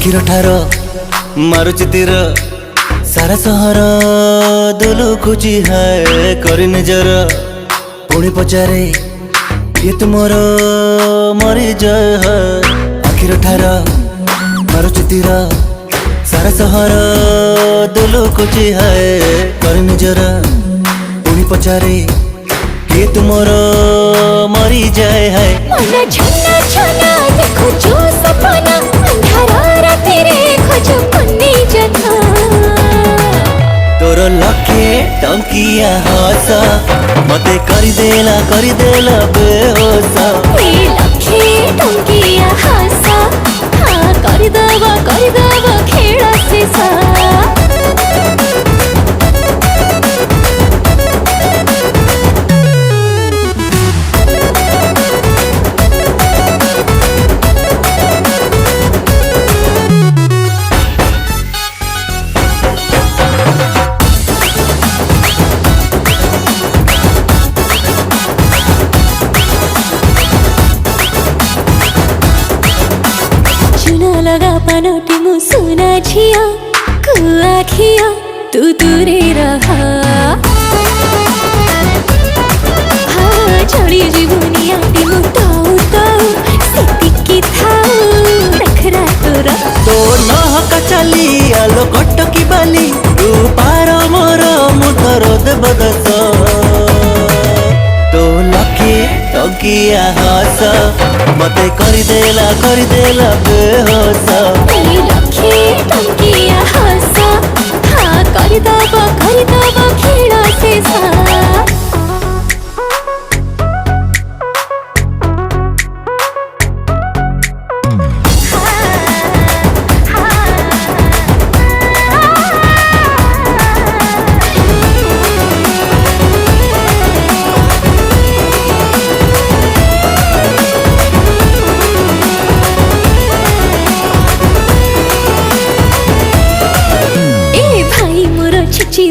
आखिर ठार मारुची तीर सारा सहर दुलुकुची है करी निजर पुणी पचारे ये तुमर मरी जाए है आखिर ठार मारुची तीर सारा सहर दुलुकुची है करी निजर पुणी पचारे ये तुमर मरी जाए है मन छना छना देखो जो सपना अंधारा राती रे खोजो पन्नी जना तोर लखे टंकिया हस मते कर देला बेहोश वे लखे टंकिया हसा हाँ कर दवा खेड़ा से सा लगा पनोटी मुसुना झिया कुआखिया तू दूरे रहा हाँ चढ़ी जीवनिया टिमु ताऊ ताऊ सितिकी थाऊ रखरा तोरा तो नहका चली आलो कटकी बाली तू पार मोर मुठर देवदस तो लखे टंकिया हस मते कर देला बेहोश लखे टंकिया हसा हाँ कर दवा खेड़ा से सा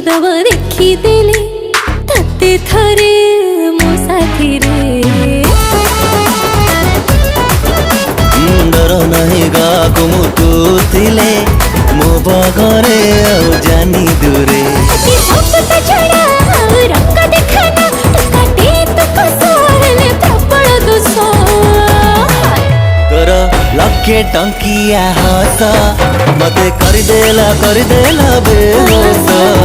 दवा देखी देले तते थरे मो साथी रे डर नहीं गा कुमु तू थिले मो बगरे आउ जानी दूरे सपता छड़ा रंग देखना काटे तो कसले प्रबल दोष तोर लखे टंकिया हस मते कर देला बेहोश